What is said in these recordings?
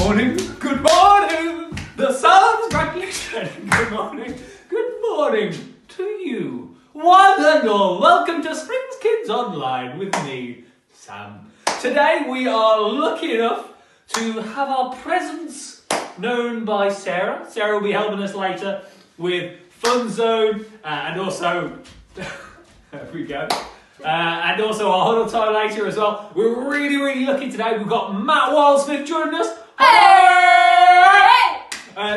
morning, good morning. The sun's brightly shining. Good morning to you. One and all, welcome to Springs Kids Online with me, Sam. Today we are lucky enough to have our presence known by Sarah. Sarah will be helping us later with Fun Zone and also, there we go. And also our huddle time later as well. We're really lucky today. We've got Matt Wildsmith joining us. Hey!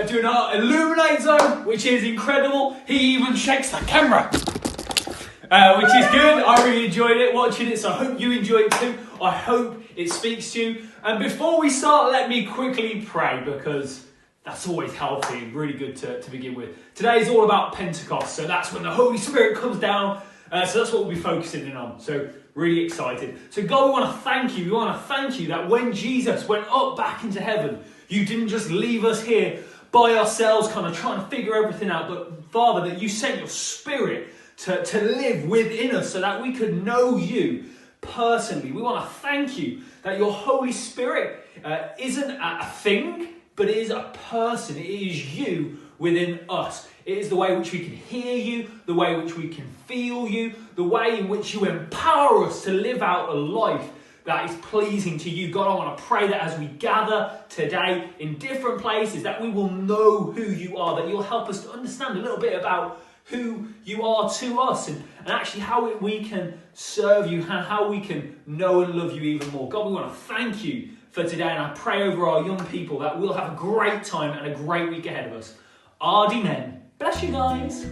Doing our Illuminate Zone, which is incredible. He even shakes the camera, which is good. I really enjoyed it, watching it, so I hope you enjoy it too. I hope it speaks to you. And before we start, let me quickly pray, because that's always healthy and really good to begin with. Today is all about Pentecost, so that's when the Holy Spirit comes down. So that's what we'll be focusing in on. So really excited. So God, we want to thank you. We want to thank you that when Jesus went up back into heaven, you didn't just leave us here by ourselves kind of trying to figure everything out, but Father, that you sent your Spirit to live within us so that we could know you personally. We want to thank you that your Holy Spirit isn't a thing, but it is a person. It is you within us. It is the way in which we can hear you, the way in which we can feel you, the way in which you empower us to live out a life that is pleasing to you. God, I want to pray that as we gather today in different places, that we will know who you are, that you'll help us to understand a little bit about who you are to us and actually how we can serve you, how we can know and love you even more. God, we want to thank you for today, and I pray over our young people that we'll have a great time and a great week ahead of us. Amen. Bless you guys.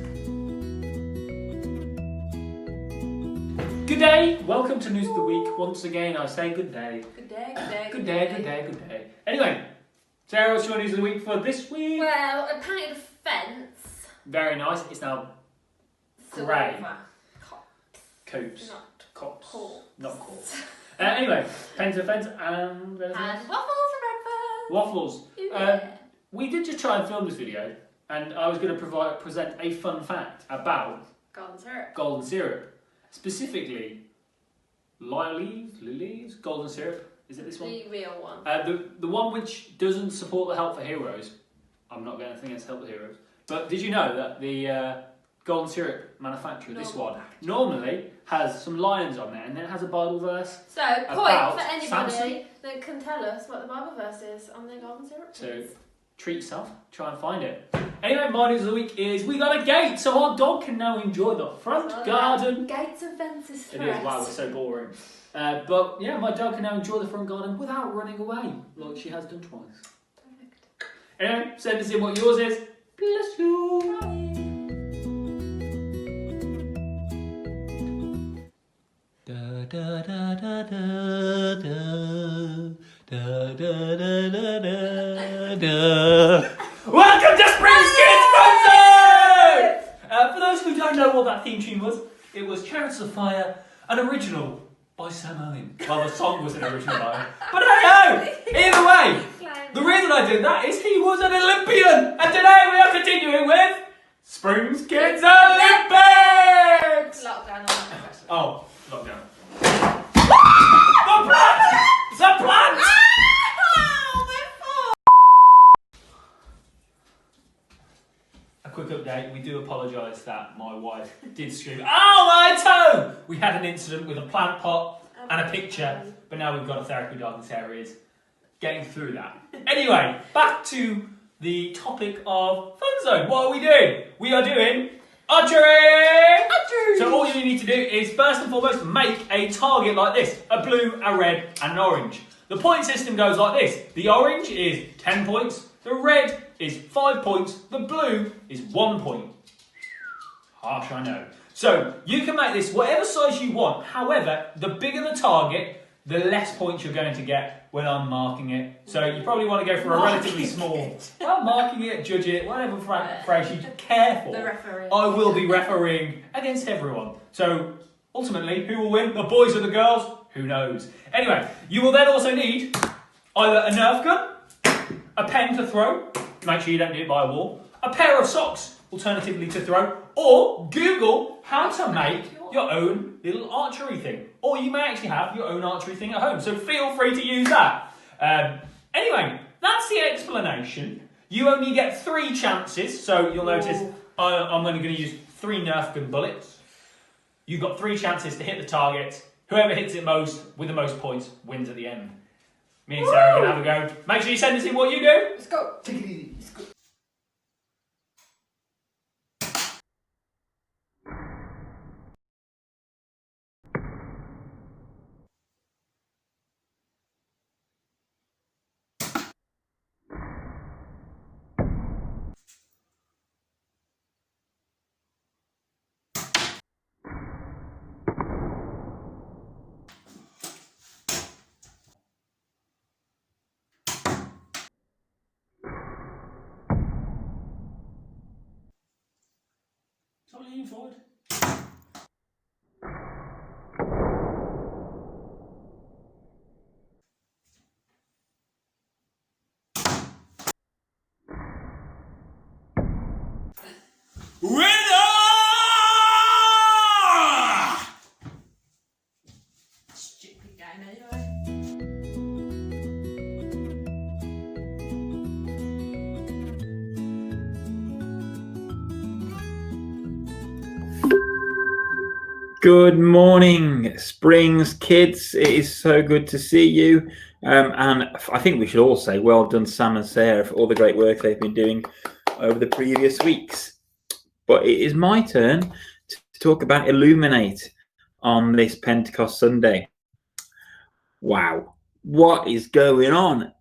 Good day. Welcome to News of the Week. Once again, I say good day. Good day. Good day. Anyway, Sarah, what's your News of the Week for this week? Well, I painted a fence. Very nice. It's now grey. Copes. Not Cops. cops. Not cops. Anyway, painted a fence and... And waffles for breakfast. Waffles. Yeah. We did just try and film this video, and I was going to present a fun fact about golden syrup. Specifically, lilies, golden syrup. Is it this one? The real one. The one which doesn't support the Help for Heroes. I'm not going to think it's Help for Heroes. But did you know that the golden syrup manufacturer, this one, normally has some lions on there, and then it has a Bible verse. So, point for anybody Samson. that can tell us what the Bible verse is on the golden syrup. So, treat yourself, try and find it. Anyway, my news of the week is we got a gate, so our dog can now enjoy the front garden. Gates and fences for It is, wow, it's so boring. But yeah, my dog can now enjoy the front garden without running away, like she has done twice. Perfect. Anyway, send us in what yours is. Bless you. Da da da da da da da da da da. Welcome to Springs Kids Fun! For those who don't know what that theme tune was, it was Chariots of Fire, an original by Sam Owen. Well, the song was an original by him. But hey, either way, the reason I did that is he was an Olympian. And today we are continuing with Springs Kids Olympics! Lockdown on that question. Oh, lockdown. The plant! The plant! A quick update, we do apologise that my wife did scream, "Ow, my toe!" We had an incident with a plant pot and a picture, but now we've got a therapy dog and Sarah is getting through that. Anyway, back to the topic of Fun Zone. What are we doing? We are doing Archery! So all you need to do is first and foremost make a target like this. A blue, a red and an orange. The point system goes like this. The orange is 10 points. The red is 5 points. The blue is 1 point. Harsh, I know. So you can make this whatever size you want. However, the bigger the target, the less points you're going to get when I'm marking it. So you probably want to go for a relatively small... Well, marking it, judge it, whatever phrase you care for. The referee. I will be refereeing against everyone. So ultimately, who will win? The boys or the girls? Who knows? Anyway, you will then also need either a Nerf gun, a pen to throw, make sure you don't do it by a wall, a pair of socks, alternatively to throw, or Google how to make your own little archery thing. Or you may actually have your own archery thing at home, so feel free to use that. Anyway, that's the explanation. You only get 3 chances, so you'll notice I'm only going to use 3 Nerf gun bullets. You've got 3 chances to hit the target. Whoever hits it most with the most points wins at the end. Me and Sarah are going to have a go. Make sure you send us in what you do. Let's go. Take it easy. Let's go. Stop leaning forward. Winner! Stupid game anyway. Good morning, Springs kids. It is so good to see you. And I think we should all say well done, Sam and Sarah, for all the great work they've been doing over the previous weeks. But it is my turn to talk about Illuminate on this Pentecost Sunday. Wow, what is going on?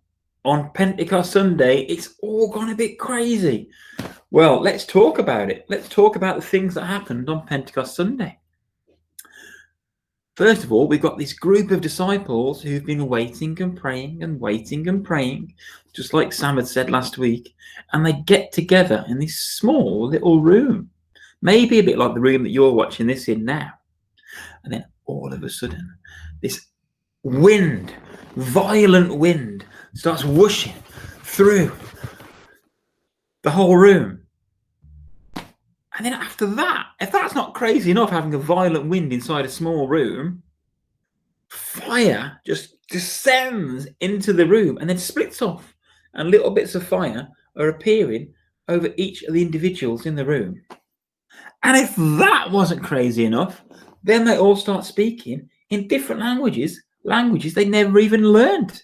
On Pentecost Sunday, it's all gone a bit crazy. Well, let's talk about it. Let's talk about the things that happened on Pentecost Sunday. First of all, we've got this group of disciples who've been waiting and praying, just like Sam had said last week, and they get together in this small little room, maybe a bit like the room that you're watching this in now. And then all of a sudden, this wind, violent wind, starts whooshing through the whole room. And then after that, if that's not crazy enough, having a violent wind inside a small room, fire just descends into the room and then splits off, and little bits of fire are appearing over each of the individuals in the room. And if that wasn't crazy enough, then they all start speaking in different languages they never even learned.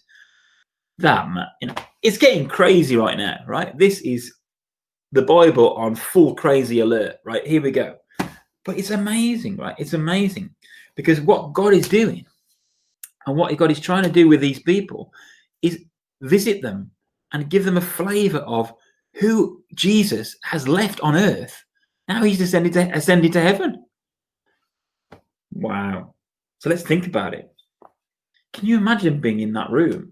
It's getting crazy right now, right? This is the Bible on full crazy alert, right? Here we go. But it's amazing, right? It's amazing because what God is doing and what God is trying to do with these people is visit them and give them a flavor of who Jesus has left on earth. Now he's ascended to heaven. Wow. So let's think about it. Can you imagine being in that room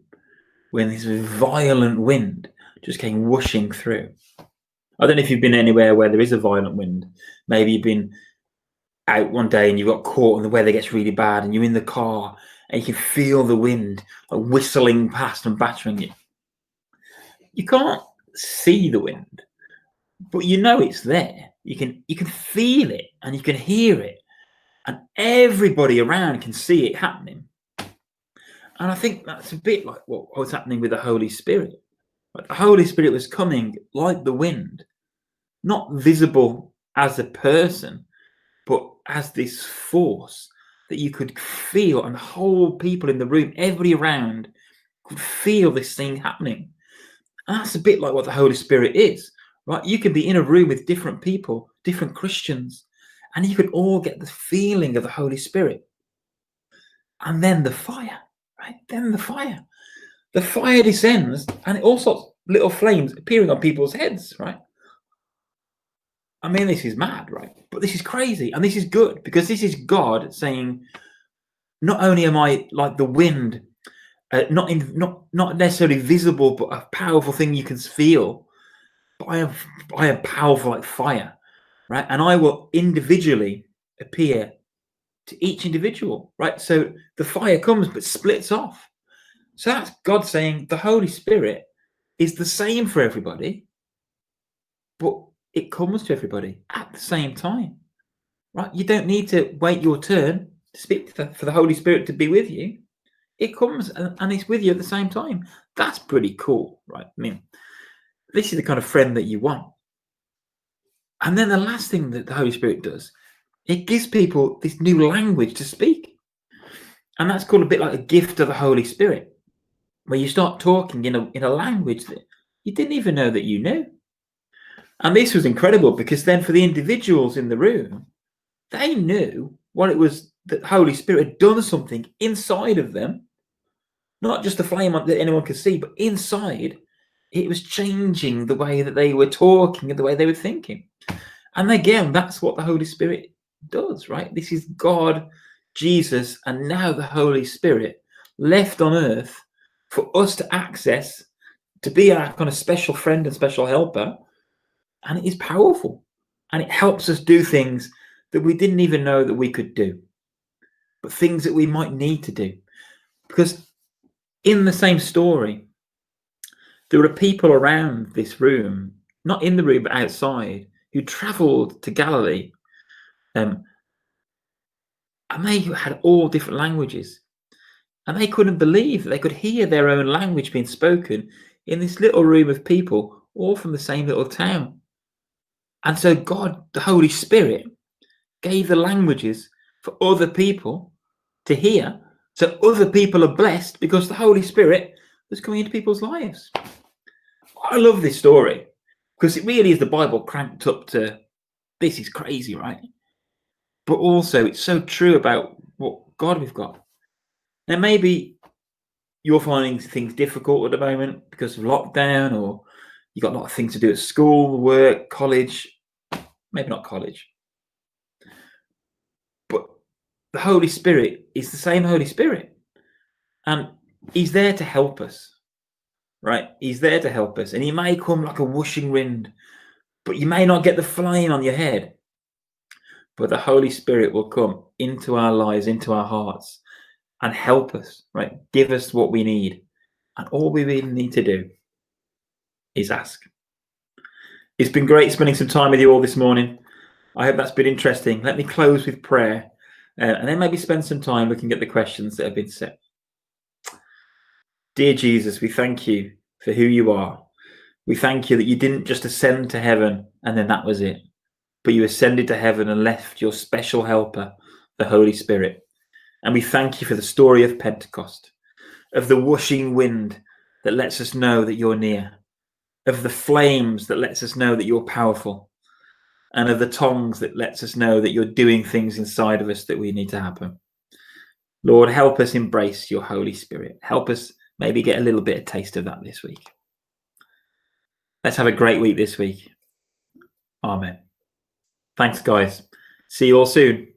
when this violent wind just came whooshing through? I don't know if you've been anywhere where there is a violent wind. Maybe you've been out one day and you got caught and the weather gets really bad and you're in the car and you can feel the wind like whistling past and battering you. You can't see the wind, but you know it's there. You can feel it and you can hear it, and everybody around can see it happening. And I think that's a bit like what's happening with the Holy Spirit. The Holy Spirit was coming like the wind, not visible as a person, but as this force that you could feel, and the whole people in the room, everybody around, could feel this thing happening. And that's a bit like what the Holy Spirit is, right? You could be in a room with different people, different Christians, and you could all get the feeling of the Holy Spirit. And then the fire, right? Then the fire. The fire descends and all sorts of little flames appearing on people's heads, right? I mean, this is mad, right? But this is crazy. And this is good because this is God saying, not only am I like the wind, not necessarily visible, but a powerful thing you can feel, but I am powerful like fire, right? And I will individually appear to each individual, right? So the fire comes but splits off. So that's God saying the Holy Spirit is the same for everybody, but it comes to everybody at the same time, right? You don't need to wait your turn to speak for the Holy Spirit to be with you. It comes and it's with you at the same time. That's pretty cool, right? I mean, this is the kind of friend that you want. And then the last thing that the Holy Spirit does, it gives people this new language to speak. And that's called a bit like a gift of the Holy Spirit, where you start talking in a language that you didn't even know that you knew. And this was incredible because then for the individuals in the room, they knew what it was that the Holy Spirit had done something inside of them, not just the flame that anyone could see, but inside, it was changing the way that they were talking and the way they were thinking. And again, that's what the Holy Spirit does, right? This is God, Jesus, and now the Holy Spirit left on earth for us to access, to be our kind of special friend and special helper. And it is powerful. And it helps us do things that we didn't even know that we could do, but things that we might need to do. Because in the same story, there are people around this room, not in the room, but outside, who travelled to Galilee. And they had all different languages. And they couldn't believe that they could hear their own language being spoken in this little room of people, all from the same little town. And so God, the Holy Spirit, gave the languages for other people to hear. So other people are blessed because the Holy Spirit was coming into people's lives. I love this story because it really is the Bible cranked up to, this is crazy, right? But also it's so true about what God we've got. Now maybe you're finding things difficult at the moment because of lockdown, or you've got a lot of things to do at school, work, college, maybe not college. But the Holy Spirit is the same Holy Spirit. And he's there to help us, right? He's there to help us. And he may come like a whooshing wind, but you may not get the flame on your head. But the Holy Spirit will come into our lives, into our hearts, and help us, right? Give us what we need. And all we really need to do is ask. It's been great spending some time with you all this morning. I hope that's been interesting. Let me close with prayer, and then maybe spend some time looking at the questions that have been set. Dear Jesus, we thank you for who you are. We thank you that you didn't just ascend to heaven and then that was it, but you ascended to heaven and left your special helper, the Holy Spirit. And we thank you for the story of Pentecost, of the whooshing wind that lets us know that you're near, of the flames that lets us know that you're powerful, and of the tongues that lets us know that you're doing things inside of us that we need to happen. Lord, help us embrace your Holy Spirit. Help us maybe get a little bit of taste of that this week. Let's have a great week this week. Amen. Thanks, guys. See you all soon.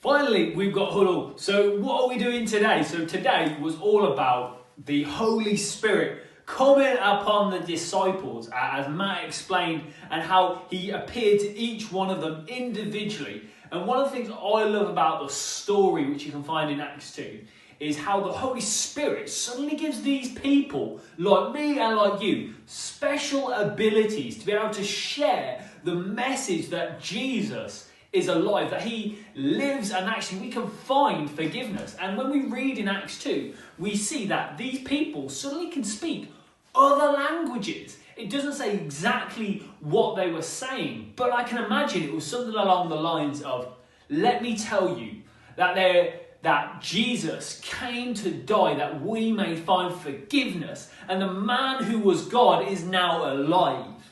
Finally, we've got huddle. So what are we doing today? So today was all about the Holy Spirit coming upon the disciples, as Matt explained, and how he appeared to each one of them individually. And one of the things I love about the story, which you can find in Acts 2, is how the Holy Spirit suddenly gives these people, like me and like you, special abilities to be able to share the message that Jesus is alive, that he lives, and actually we can find forgiveness. And when we read in Acts 2, we see that these people suddenly can speak other languages. It doesn't say exactly what they were saying, but I can imagine it was something along the lines of, let me tell you that Jesus came to die that we may find forgiveness, and the man who was God is now alive.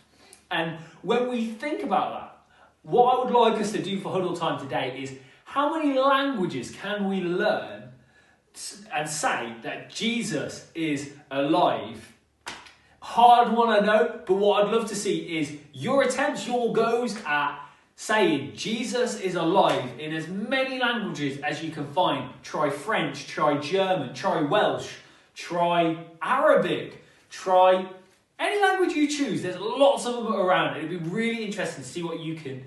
And when we think about that, what I would like us to do for Huddle Time today is, how many languages can we learn and say that Jesus is alive? Hard one, I know, but what I'd love to see is your attempts, your goes at saying Jesus is alive in as many languages as you can find. Try French, try German, try Welsh, try Arabic, try any language you choose. There's lots of them around. It'd be really interesting to see what you can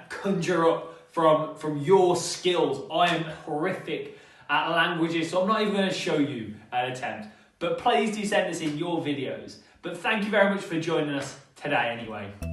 conjure up from your skills. I am horrific at languages, so I'm not even going to show you an attempt. But please do send us in your videos. But thank you very much for joining us today anyway.